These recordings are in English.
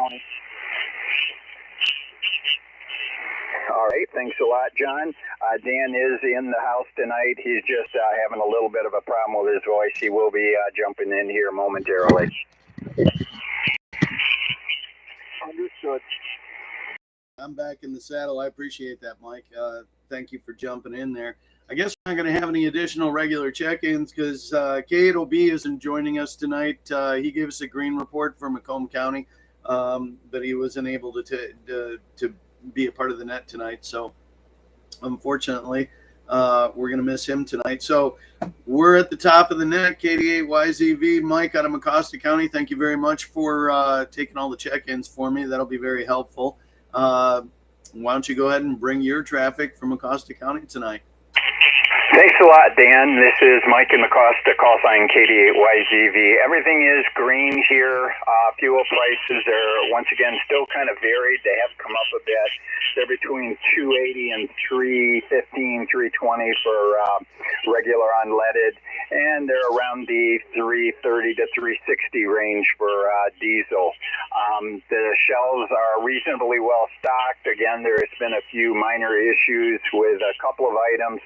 County. All right, thanks a lot, John. Dan is in the house tonight. He's just having a little bit of a problem with his voice. He will be jumping in here momentarily. Understood. I'm back in the saddle. I appreciate that, Mike. Thank you for jumping in there. I guess we're not going to have any additional regular check-ins because K8OB isn't joining us tonight. He gave us a green report for Macomb County, but he wasn't able to be a part of the net tonight. So unfortunately, we're going to miss him tonight. So we're at the top of the net, KD8YZV. Mike out of Mecosta County, thank you very much for taking all the check-ins for me. That'll be very helpful. Why don't you go ahead and bring your traffic from Mecosta County tonight? Thanks a lot, Dan. This is Mike in Mecosta, call sign KD8YZV. Everything is green here. Fuel prices are, once again, still kind of varied. They have come up a bit. They're between $2.80 and $3.15, $3.20 for regular unleaded, and they're around the $3.30 to $3.60 range for diesel. The shelves are reasonably well stocked. Again, there's been a few minor issues with a couple of items,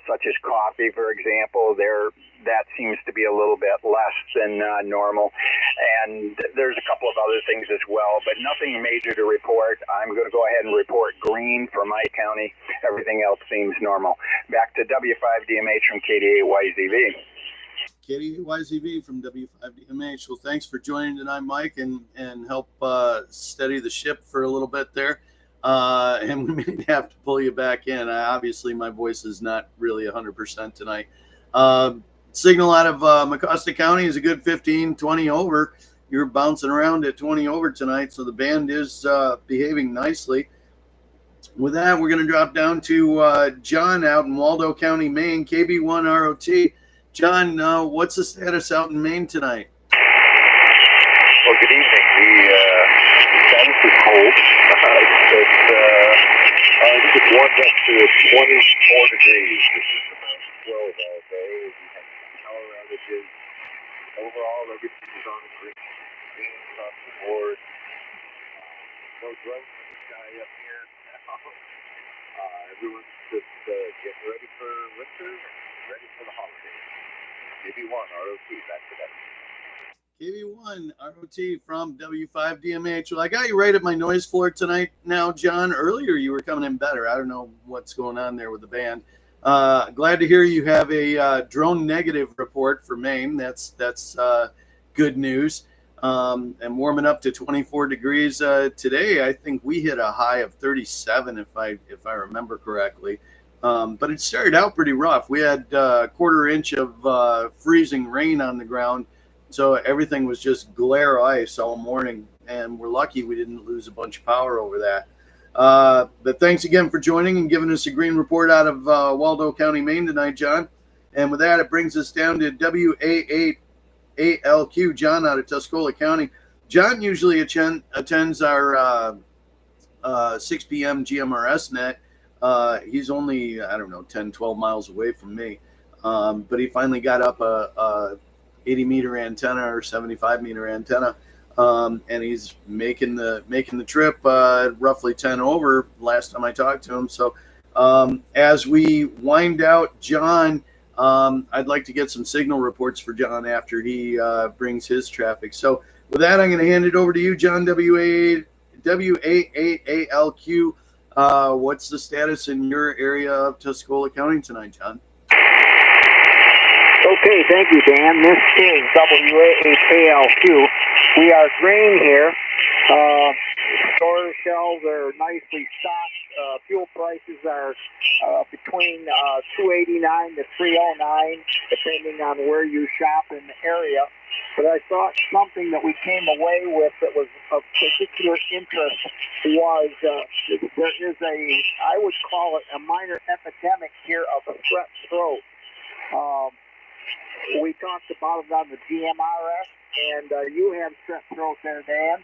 such as coffee, for example. That seems to be a little bit less than normal. And there's a couple of other things as well, but nothing major to report. I'm going to go ahead and report green for my county. Everything else seems normal. Back to W5DMH from KD8YZV. KD8YZV from W5DMH. Well, thanks for joining tonight, Mike, and help steady the ship for a little bit there. And we may have to pull you back in. Obviously, my voice is not really 100% tonight. Signal out of Mecosta County is a good 15, 20 over. You're bouncing around at 20 over tonight, so the band is behaving nicely. With that, we're going to drop down to John out in Waldo County, Maine, KB1ROT. John, what's the status out in Maine tonight? Well, good evening. The status is cold. It's warmed up to 24 degrees. This is about 12 all day. We have power outages. Overall, everything is on the green across the board. No drones in the sky up here. Everyone's just getting ready for winter and ready for the holidays. KB1 ROT, back to that. KB1 ROT from W5DMH. Well, I got you right at my noise floor tonight. Now, John, earlier you were coming in better. I don't know what's going on there with the band. Glad to hear you have a drone negative report for Maine. That's good news. And warming up to 24 degrees today. I think we hit a high of 37, if I remember correctly. But it started out pretty rough. We had a quarter inch of freezing rain on the ground. So everything was just glare ice all morning, and we're lucky we didn't lose a bunch of power over that. But thanks again for joining and giving us a green report out of Waldo County, Maine tonight, John. And with that, it brings us down to WA8ALQ, John out of Tuscola County. John usually attends our 6 p.m. GMRS net. He's only, 10, 12 miles away from me. But he finally got up a 80-meter antenna or 75-meter antenna, and he's making the trip roughly 10 over last time I talked to him. So as we wind out John, I'd like to get some signal reports for John after he brings his traffic. So with that, I'm going to hand it over to you, John, WA8ALQ. What's the status in your area of Tuscola County tonight, John? Okay, thank you, Dan. This is WA8ALQ. We are green here. Store shelves are nicely stocked. Fuel prices are between $2.89 to $3.09, depending on where you shop in the area. But I thought something that we came away with that was of particular interest was there is I would call it a minor epidemic here of a strep throat. We talked about it on the GMRS, and you have strep throat there, Dan.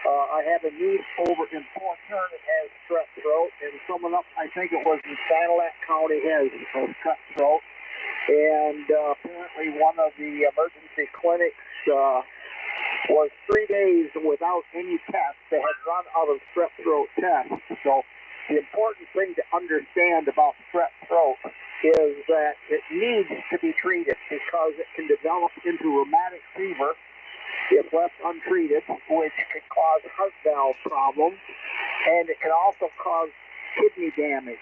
I have a niece over in Fort Turner that has strep throat, and someone up, I think it was in Sanilac County, has strep throat. And apparently one of the emergency clinics was 3 days without any tests. They had run out of strep throat tests. So the important thing to understand about strep throat is that it needs to be treated because it can develop into rheumatic fever if left untreated, which can cause heart valve problems, and it can also cause kidney damage.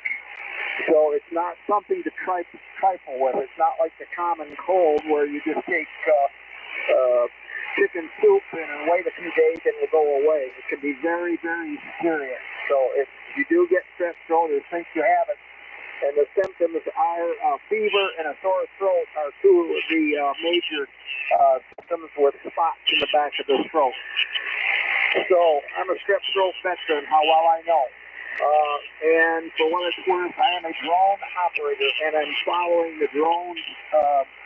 So it's not something to trifle with. It's not like the common cold where you just take chicken soup and wait a few days and it'll go away. It can be very, very serious. So if you do get strep throat or think you have it, and the symptoms are fever and a sore throat are two of the major symptoms with spots in the back of the throat. So I'm a strep throat veteran, how well I know. And for what it's worth, I am a drone operator, and I'm following the drone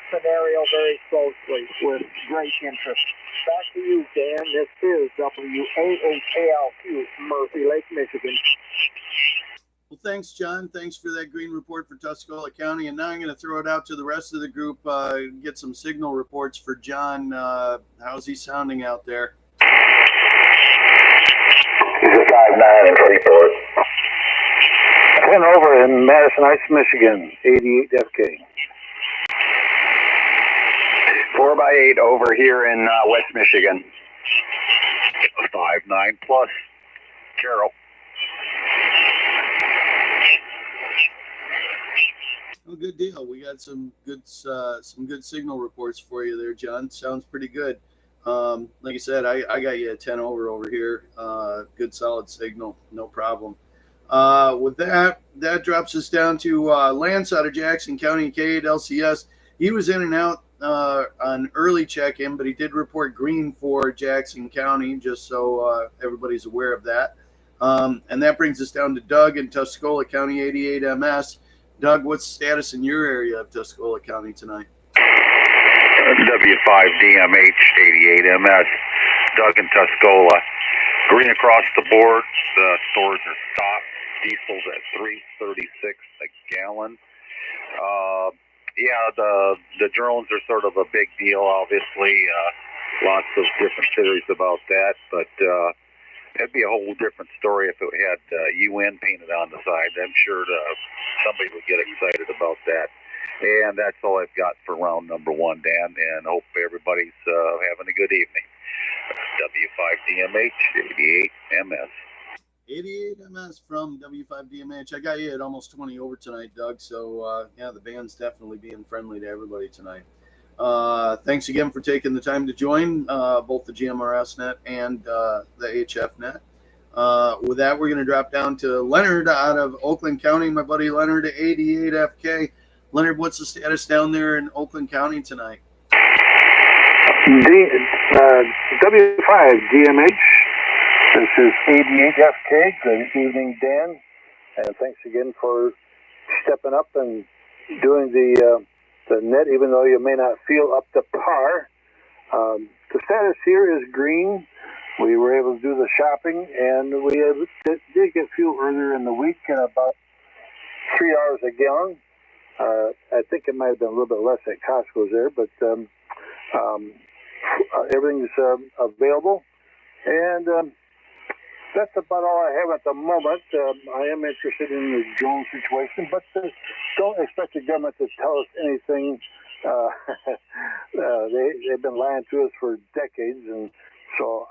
scenario very closely with great interest. Back to you, Dan. This is WAHALQ, Murphy Lake, Michigan. Well, thanks, John. Thanks for that green report for Tuscola County. And now I'm going to throw it out to the rest of the group, get some signal reports for John. How's he sounding out there? He's a 5'9" in Freeport. 10 over in Madison Heights, Michigan, 88 FK. 4x8 over here in West Michigan. 5'9" plus, Carol. Oh, good deal. We got some good signal reports for you there, John. Sounds pretty good. Like I said, I got you a 10 over here. Good solid signal, no problem. With that drops us down to Lance out of Jackson County, K8 LCS. He was in and out on early check-in, but he did report green for Jackson County, just so everybody's aware of that. And that brings us down to Doug in Tuscola County, 88 MS. Doug, what's the status in your area of Tuscola County tonight? W5DMH 88 MS, Doug in Tuscola. Green across the board. The stores are stocked. Diesel's at $3.36 a gallon. Yeah, the drones are sort of a big deal, obviously. Lots of different theories about that, but that'd be a whole different story if it had UN painted on the side. I'm sure somebody would get excited about that. And that's all I've got for round number one, Dan, and hope everybody's having a good evening. W5DMH 88 MS. 88 MS from W5DMH. I got you at almost 20 over tonight, Doug. So, yeah, the band's definitely being friendly to everybody tonight. Thanks again for taking the time to join both the GMRSNet and the HFNet. With that, we're going to drop down to Leonard out of Oakland County. My buddy Leonard at 88 FK. Leonard, what's the status down there in Oakland County tonight? W5DMH. This is 88 FK. Good evening, Dan. And thanks again for stepping up and doing the net, even though you may not feel up to par. The status here is green. We were able to do the shopping, and we did get fuel earlier in the week at about $3 a gallon. I think it might have been a little bit less at Costco's there, but everything's available. And that's about all I have at the moment. I am interested in the drone situation, but don't expect the government to tell us anything. They've been lying to us for decades, and so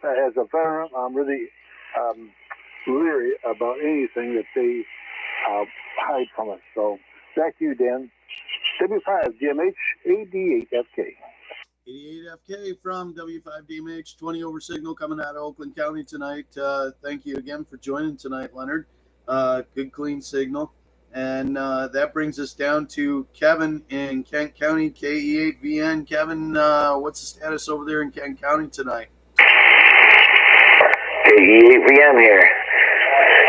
as a veteran, I'm really leery about anything that they hide from us. So back to you, Dan. W5DMH 88 FK. 88 FK from W5DMH, 20 over signal coming out of Oakland County tonight. Thank you again for joining tonight, Leonard. Good, clean signal. And that brings us down to Kevin in Kent County, KE8VN. Kevin, what's the status over there in Kent County tonight? KE8VN here.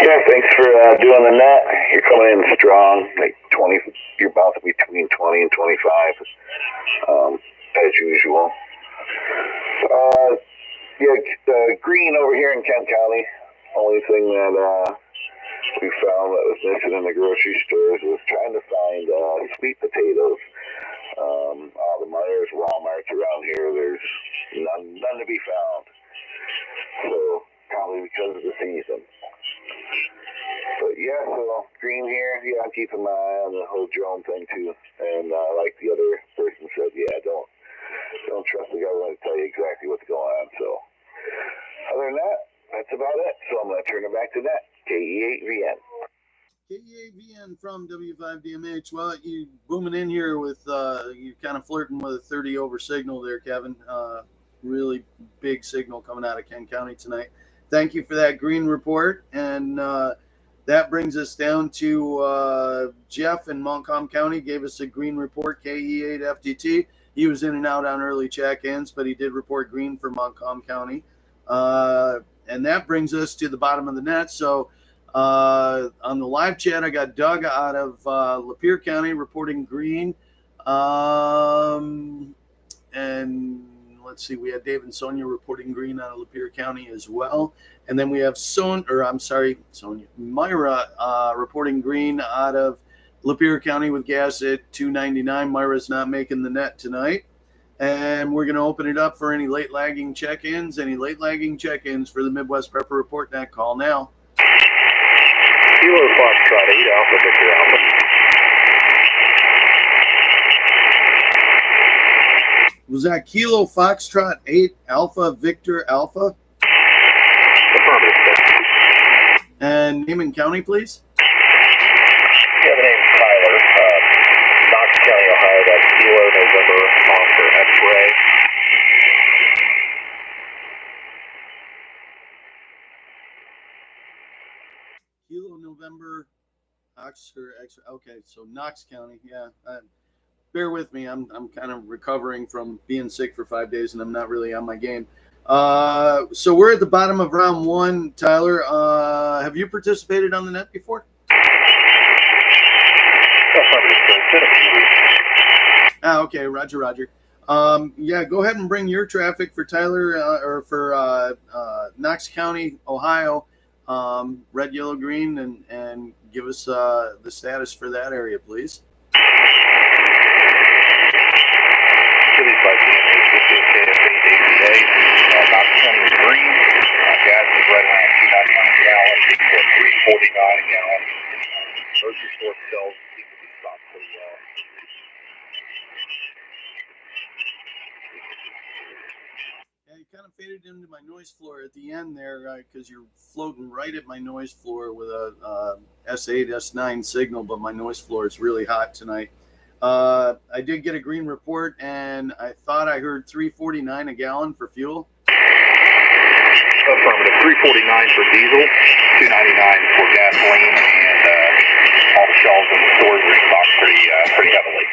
Yeah, thanks for doing the net. You're coming in strong, like 20. You're about to be between 20 and 25, as usual. Green over here in Kent County. Only thing that we found that was missing in the grocery stores was trying to find sweet potatoes. All the Myers Walmarts around here, there's none to be found. So probably because of the season. But yeah, so green here, yeah, I'm keeping my eye on the whole drone thing too. And like the other person said, yeah, don't trust the government to tell you exactly what's going on. So other than that, that's about it. So I'm going to turn it back to that. KE8VN. KE8VN from W5DMH. Well, you booming in here with, you kind of flirting with a 30 over signal there, Kevin. Really big signal coming out of Kent County tonight. Thank you for that green report. And that brings us down to Jeff in Montcalm County gave us a green report, KE8FTT. He was in and out on early check-ins, but he did report green for Montcalm County. And that brings us to the bottom of the net. So on the live chat, I got Doug out of Lapeer County reporting green. And let's see, we had Dave and Sonia reporting green out of Lapeer County as well. And then we have Myra reporting green out of Lapeer County with gas at 299. Myra's not making the net tonight. And we're going to open it up for any late lagging check-ins. Any late lagging check-ins for the Midwest Prepper Report Net, call now. Kilo Foxtrot 8 Alpha Victor Alpha. Was that Kilo Foxtrot 8 Alpha Victor Alpha? Affirmative. And name and county, please. Yeah, the name's Tyler. Knox County, Ohio. That's Kilo November Oscar X-ray. Kilo November Oscar X-ray. Okay, so Knox County. Yeah. Bear with me. I'm kind of recovering from being sick for 5 days, and I'm not really on my game. So we're at the bottom of round one, Tyler. Have you participated on the net before? Okay, Roger. Yeah, go ahead and bring your traffic for Tyler or for Knox County, Ohio, red, yellow, green, and give us the status for that area, please. Knox County is green. Gas is right around 299 a gallon, 349 a gallon. Grocery store sales seem to be stocked pretty well. Yeah, you kind of faded into my noise floor at the end there because you're floating right at my noise floor with a S8, S9 signal, but my noise floor is really hot tonight. I did get a green report, and I thought I heard 349 a gallon for fuel. Affirmative. 349 for diesel, 299 for gasoline, and all the shelves in the stores are stocked pretty heavily.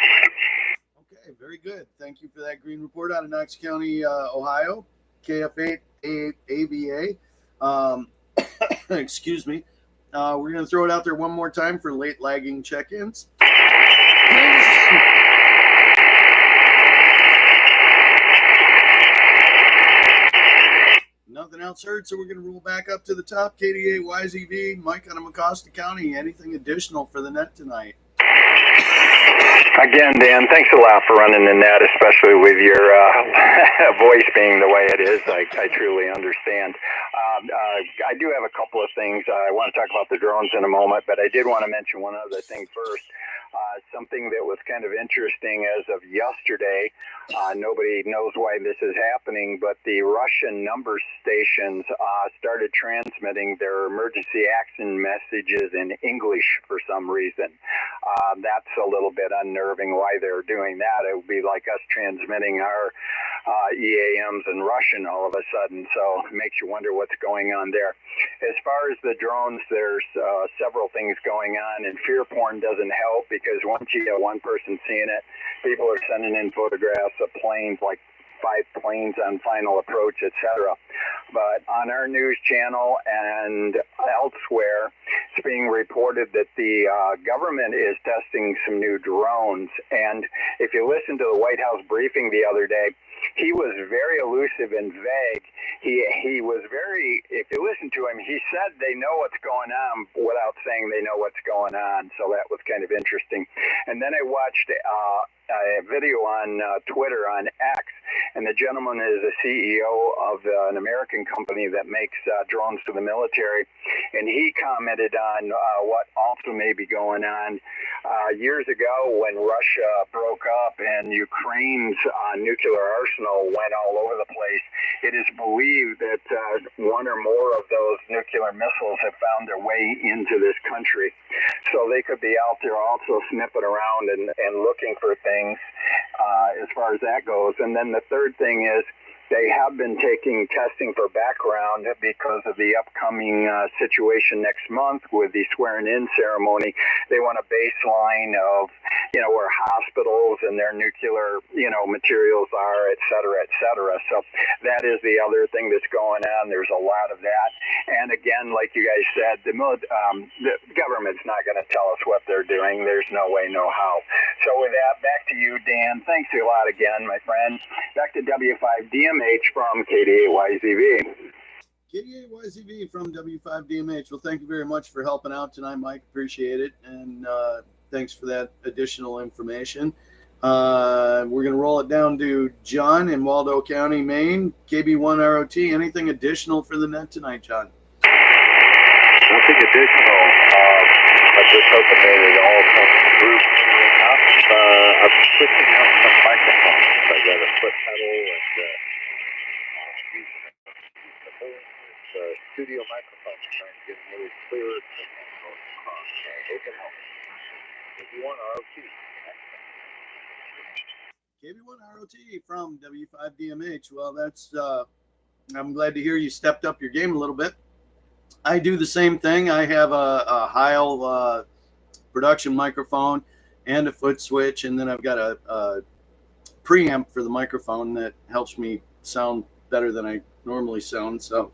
Okay, very good. Thank you for that green report out of Knox County, Ohio, KF8ABA. Excuse me. We're going to throw it out there one more time for late lagging check-ins. Nothing else heard, so we're going to roll back up to the top. KD8YZV, Mike out of Mecosta County. Anything additional for the net tonight? Again, Dan, thanks a lot for running the net, especially with your voice being the way it is. I truly understand. I do have a couple of things. I want to talk about the drones in a moment, but I did want to mention one other thing first. Something that was kind of interesting as of yesterday. Nobody knows why this is happening, but the Russian number stations started transmitting their emergency action messages in English for some reason. That's a little bit unnerving why they're doing that. It would be like us transmitting our EAMs in Russian all of a sudden, so it makes you wonder what's going on there. As far as the drones, there's several things going on, and fear porn doesn't help because once you get one person seeing it, people are sending in photographs of planes, like 5 planes on final approach, etc. But on our news channel and elsewhere, it's being reported that the government is testing some new drones. And if you listen to the White House briefing the other day, he was very elusive and vague. He was very, if you listen to him, he said they know what's going on without saying they know what's going on. So that was kind of interesting. And then I watched a video on Twitter on X, and the gentleman is a CEO of an American company that makes drones for the military, and he commented on what also may be going on years ago when Russia broke up and Ukraine's nuclear arsenal went all over the place. It is believed that one or more of those nuclear missiles have found their way into this country. So they could be out there also sniffing around and looking for things as far as that goes. And then the third thing is they have been taking testing for background because of the upcoming situation next month with the swearing-in ceremony. They want a baseline of, where hospitals and their nuclear, materials are, et cetera, et cetera. So that is the other thing that's going on. There's a lot of that. And again, like you guys said, the government's not going to tell us what they're doing. There's no way, no how. So with that, back to you, Dan. Thanks a lot again, my friend. Back to W5DMH from KD8YZV. KD8YZV from W5DMH. Well, thank you very much for helping out tonight, Mike. Appreciate it. And thanks for that additional information. We're going to roll it down to John in Waldo County, Maine. KB1ROT. Anything additional for the net tonight, John? Nothing additional. I'm just hoping that it all comes through enough. I'm switching out some microphones. I got a foot pedal and using the studio microphone, trying to get a really clear signal going across. It can help. If you want ROT. KB1ROT from W5DMH. Well, that's I'm glad to hear you stepped up your game a little bit. I do the same thing. I have a Heil production microphone and a foot switch, and then I've got a preamp for the microphone that helps me sound better than I normally sound. So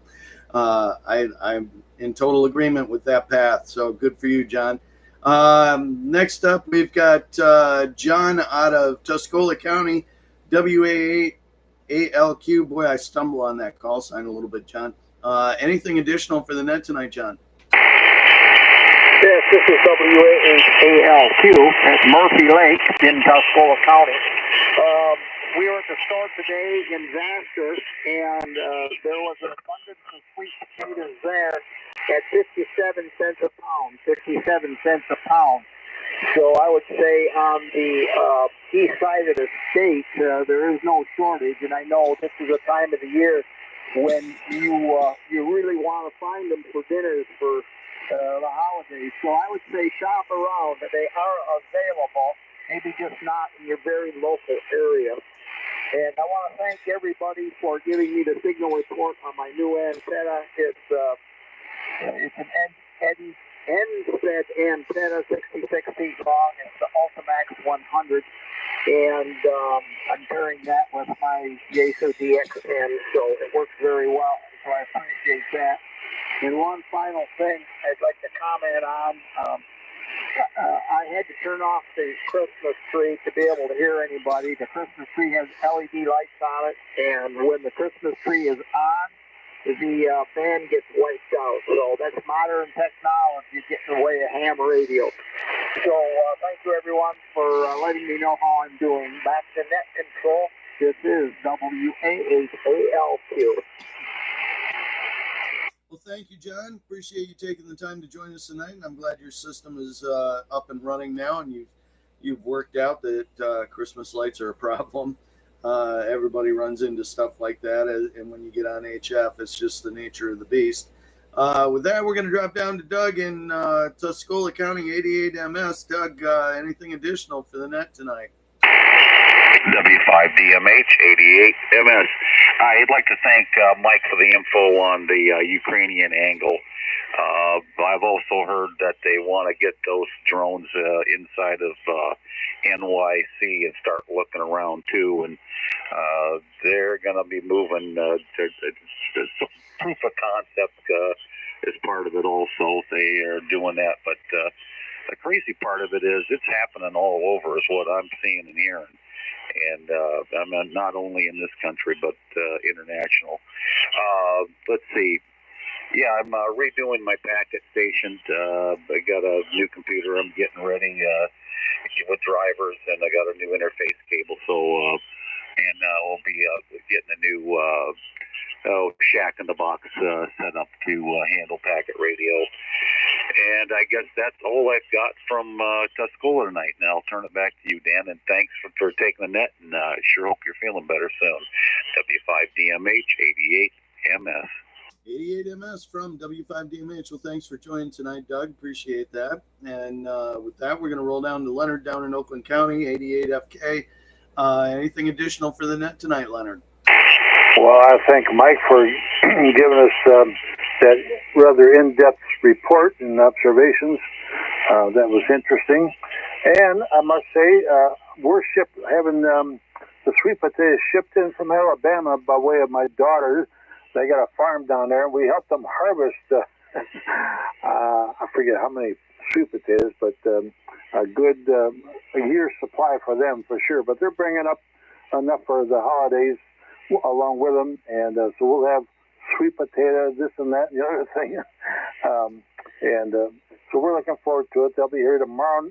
I'm in total agreement with that path. So good for you, John. Next up, we've got John out of Tuscola County, WA8ALQ. Boy, I stumble on that call sign a little bit, John. Anything additional for the net tonight, John? Yes, this is WA8ALQ at Murphy Lake in Tuscola County. We were at the store today in Vasquez, and there was an abundance of sweet potatoes there at 57 cents a pound, 57 cents a pound. So I would say on the east side of the state, there is no shortage, and I know this is a time of the year when you really want to find them for dinners for the holidays. So I would say shop around. They are available, maybe just not in your very local area. And I want to thank everybody for giving me the signal report on my new antenna. It's an NSET antenna, 66 feet long. It's the Ultimax 100. And I'm pairing that with my Yaesu DX10, so it works very well. So I appreciate that. And one final thing I'd like to comment on. I had to turn off the Christmas tree to be able to hear anybody. The Christmas tree has LED lights on it, and when the Christmas tree is on, the band gets wiped out. So that's modern technology getting in the way of ham radio. So thank you, everyone, for letting me know how I'm doing. Back to net control. This is WA8ALQ. Well, thank you, John. Appreciate you taking the time to join us tonight. And I'm glad your system is up and running now, and you've worked out that Christmas lights are a problem. Everybody runs into stuff like that, and when you get on HF, it's just the nature of the beast. With that, we're going to drop down to Doug in Tuscola County, 88MS. Doug, anything additional for the net tonight? W5DMH 88MS. I'd like to thank Mike for the info on the Ukrainian angle. I've also heard that they want to get those drones inside of NYC and start looking around too, and they're going to be moving. Proof of concept is part of it also. They are doing that, but the crazy part of it is it's happening all over is what I'm seeing and hearing. And I mean, not only in this country, but international. Let's see. Yeah, I'm redoing my packet station. I got a new computer I'm getting ready. with drivers, and I got a new interface cable. So, we'll be getting a new shack in the box set up to handle packet radio. And I guess that's all I've got from Tuscola tonight. And I'll turn it back to you, Dan. And thanks for taking the net. And sure hope you're feeling better soon. W5DMH 88MS. 88MS from W5DMH. Well, thanks for joining tonight, Doug. Appreciate that. And with that, we're going to roll down to Leonard down in Oakland County, 88FK. Anything additional for the net tonight, Leonard? Well, I thank Mike for giving us that rather in-depth report and observations. That was interesting. And I must say, we're having the sweet potatoes shipped in from Alabama by way of my daughter. They got a farm down there, and we helped them harvest, I forget how many sweet potatoes, but a good a year's supply for them for sure. But they're bringing up enough for the holidays along with them, and so we'll have sweet potato, this and that and the other thing. So we're looking forward to it. They'll be here tomorrow.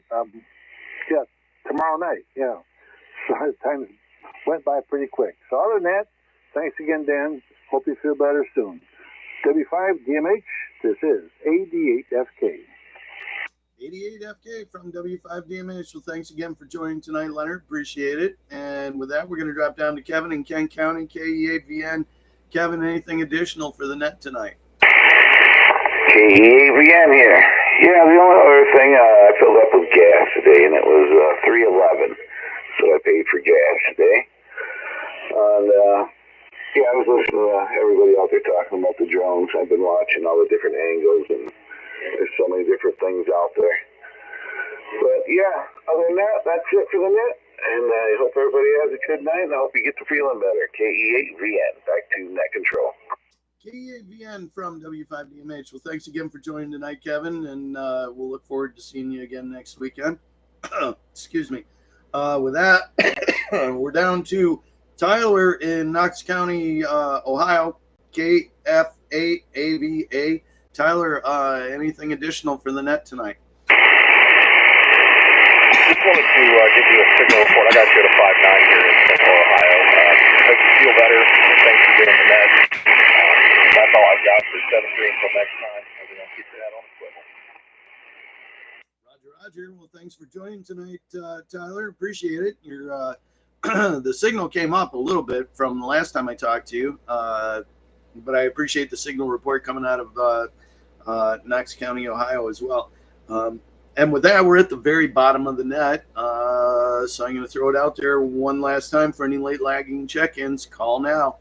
Tomorrow night. Yeah. So time went by pretty quick. So other than that, thanks again, Dan. Hope you feel better soon. W5DMH, this is 88FK. 88FK from W5DMH. Well, thanks again for joining tonight, Leonard. Appreciate it. And with that, we're going to drop down to Kevin in Kent County, KE8VN. Kevin, anything additional for the net tonight? KE8VN here. Yeah, the only other thing, I filled up with gas today, and it was $3.11. So I paid for gas today. And yeah, I was listening to everybody out there talking about the drones. I've been watching all the different angles, and there's so many different things out there. But yeah, other than that, that's it for the net. And I hope everybody has a good night, and I hope you get to feeling better. KE8VN, back to net control. KE8VN from W5DMH. Well, thanks again for joining tonight, Kevin, and we'll look forward to seeing you again next weekend. Excuse me. With that, we're down to Tyler in Knox County, Ohio, KF8AVA. Tyler, anything additional for the net tonight? Just wanted to give you a signal report. I got you at a 5.9 here in Central Ohio. Hope you feel better. Thanks for getting the net. That's all I've got for 7-3 until next time. We're going to keep that on the swivel. Roger. Well, thanks for joining tonight, Tyler. Appreciate it. Your the signal came up a little bit from the last time I talked to you, but I appreciate the signal report coming out of Knox County, Ohio as well. And with that, we're at the very bottom of the net. So I'm going to throw it out there one last time for any late lagging check-ins. Call now.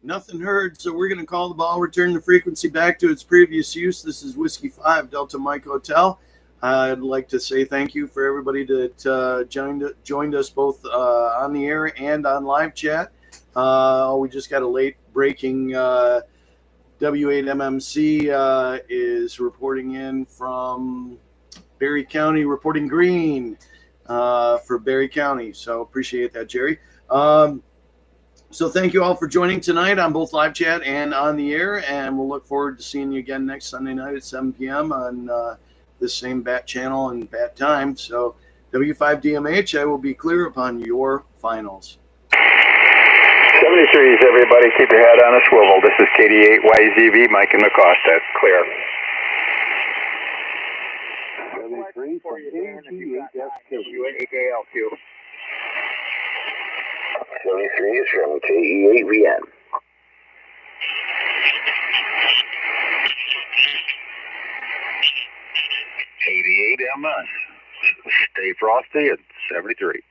Nothing heard, so we're going to call the ball, return the frequency back to its previous use. This is Whiskey 5 Delta Mike Hotel. I'd like to say thank you for everybody that joined us both on the air and on live chat. We just got a late breaking W8MMC is reporting in from Berry County, reporting green for Berry County. So appreciate that, Jerry. So thank you all for joining tonight on both live chat and on the air, and we'll look forward to seeing you again next Sunday night at 7 p.m. on this same bat channel and bat time. So W5DMH, I will be clear upon your finals. 73s, everybody, keep your head on a swivel. This is KD8YZV, Mike and Acosta. Clear. 73 for KE8FK. 73 is from KE8VN. KD8MS. Stay frosty at 73.